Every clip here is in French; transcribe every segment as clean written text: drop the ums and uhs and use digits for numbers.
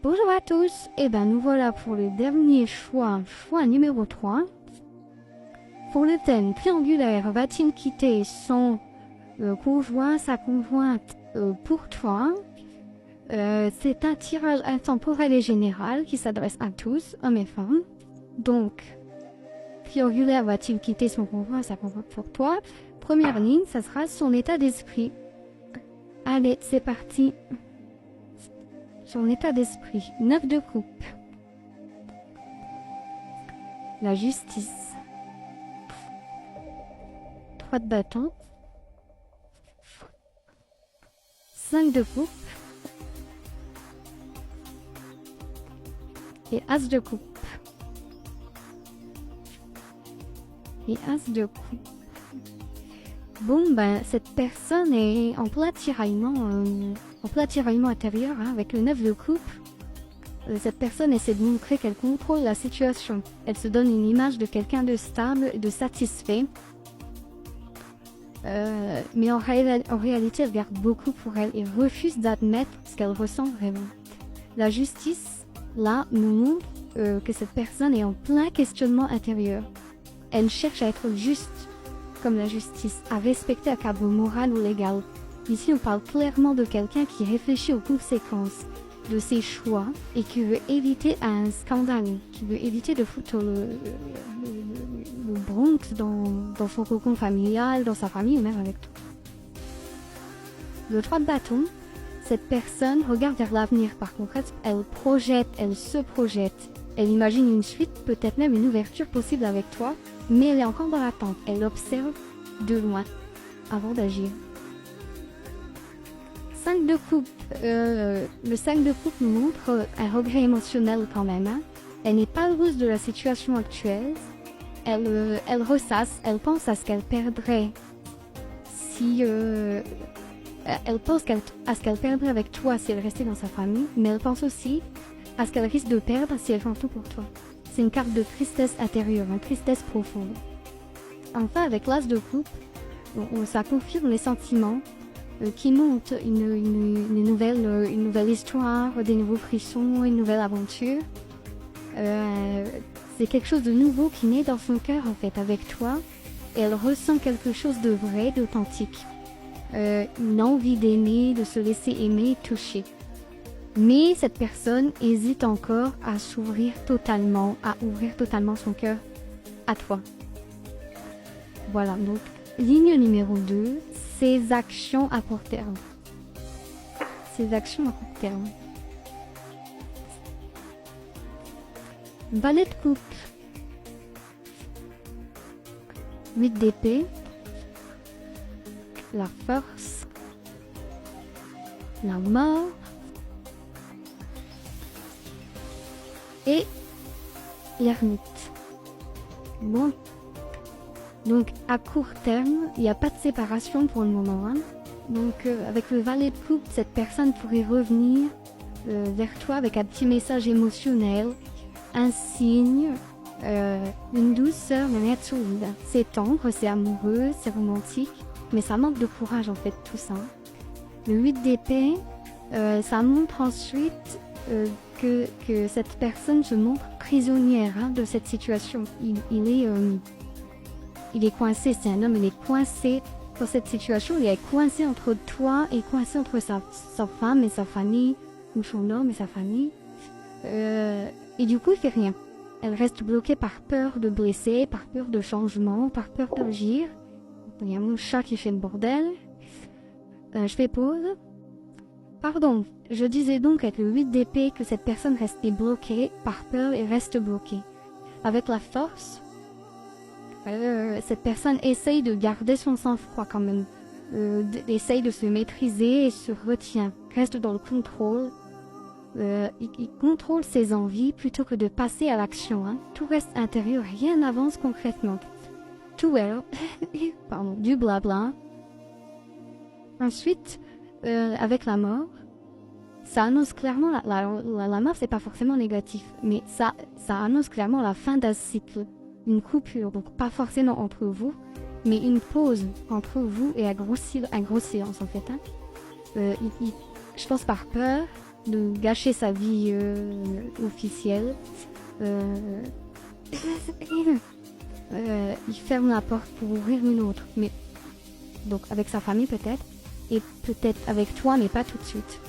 Bonjour à tous, et ben nous voilà pour le dernier choix numéro 3. Pour le thème triangulaire, va-t-il quitter son conjoint, sa conjointe pour toi? C'est un tirage intemporel et général qui s'adresse à tous, hommes et femmes. Donc, triangulaire, va-t-il quitter son conjoint, sa conjointe pour toi? Première ligne, ça sera son état d'esprit. Allez, c'est parti. Son état d'esprit. 9 de coupe. La justice. 3 de bâton. 5 de coupe. Et as de coupe. Et as de coupe. Bon, ben, cette personne est en plein tiraillement intérieur, hein, avec le 9 de coupe. Cette personne essaie de montrer qu'elle contrôle la situation. Elle se donne une image de quelqu'un de stable et de satisfait. Mais en réalité, elle garde beaucoup pour elle et refuse d'admettre ce qu'elle ressent vraiment. La justice, là, nous montre que cette personne est en plein questionnement intérieur. Elle cherche à être juste, comme la justice, à respecter un cadre moral ou légal. Ici, on parle clairement de quelqu'un qui réfléchit aux conséquences de ses choix et qui veut éviter un scandale, qui veut éviter de foutre le Bronx dans son cocon familial, dans sa famille ou même avec toi. Le 3 de bâton, cette personne regarde vers l'avenir. Par contre, elle se projette. Elle imagine une suite, peut-être même une ouverture possible avec toi, mais elle est encore dans l'attente. Elle observe de loin avant d'agir. 5 de coupe. Le 5 de coupe nous montre un regret émotionnel quand même. Hein. Elle n'est pas heureuse de la situation actuelle. Elle ressasse, elle pense à ce qu'elle perdrait si... elle pense à ce qu'elle perdrait avec toi si elle restait dans sa famille, mais elle pense aussi à ce qu'elle risque de perdre si elle fait tout pour toi. C'est une carte de tristesse intérieure, une tristesse profonde. Enfin, avec l'as de coupe, ça confirme les sentiments qui montent une nouvelle histoire, des nouveaux frissons, une nouvelle aventure. C'est quelque chose de nouveau qui naît dans son cœur en fait avec toi. Et elle ressent quelque chose de vrai, d'authentique. Une envie d'aimer, de se laisser aimer, toucher. Mais cette personne hésite encore à s'ouvrir totalement, à ouvrir totalement son cœur à toi. Voilà, donc ligne numéro 2, ses actions à court terme. Ses actions à court terme. Valet de coupe. 8 d'épée. La force. La mort. Et l'ermite. Bon. Donc à court terme, il n'y a pas de séparation pour le moment. Hein. Donc avec le valet de coupe, cette personne pourrait revenir vers toi avec un petit message émotionnel, un signe, une douceur, mais rien de solide. C'est tendre, c'est amoureux, c'est romantique, mais ça manque de courage en fait tout ça. Le 8 d'épée, ça montre ensuite que cette personne se montre prisonnière hein, de cette situation. Il est coincé, c'est un homme, il est coincé dans cette situation, il est coincé entre toi et coincé entre sa femme et sa famille, ou son homme et sa famille. Et du coup, il fait rien. Elle reste bloquée par peur de blesser, par peur de changement, par peur d'agir. Il y a mon chat qui fait le bordel. Je fais pause. Pardon, je disais donc avec le 8 d'épée que cette personne restait bloquée par peur et reste bloquée. Avec la force, cette personne essaye de garder son sang-froid quand même. Essaye de se maîtriser et se retient. Reste dans le contrôle. Il contrôle ses envies plutôt que de passer à l'action. Hein. Tout reste intérieur, rien n'avance concrètement. Tout est du blabla. Ensuite, avec la mort, ça annonce clairement, la mort c'est pas forcément négatif, mais ça annonce clairement la fin d'un cycle, une coupure, donc pas forcément entre vous, mais une pause entre vous et un gros silence en fait. Hein. Je pense par peur, de gâcher sa vie officielle. Il ferme la porte pour ouvrir une autre, mais donc avec sa famille peut-être, et peut-être avec toi, mais pas tout de suite.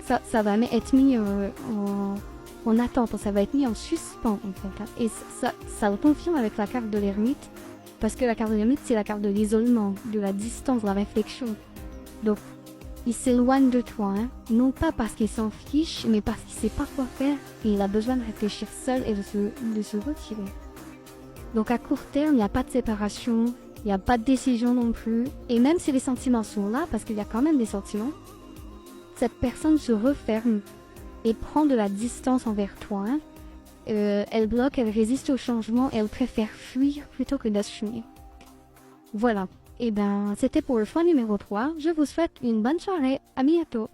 Ça va être mis en attente, ça va être mis en suspens en fait. Hein. Et ça le confirme avec la carte de l'ermite, parce que la carte de l'ermite c'est la carte de l'isolement, de la distance, de la réflexion. Donc il s'éloigne de toi, hein. Non pas parce qu'il s'en fiche, mais parce qu'il sait pas quoi faire et il a besoin de réfléchir seul et de se retirer. Donc à court terme, il n'y a pas de séparation, il n'y a pas de décision non plus. Et même si les sentiments sont là, parce qu'il y a quand même des sentiments, cette personne se referme et prend de la distance envers toi. Hein. Elle bloque, elle résiste au changement, elle préfère fuir plutôt que d'assumer. Voilà. Et ben, c'était pour le choix numéro 3. Je vous souhaite une bonne soirée. À bientôt.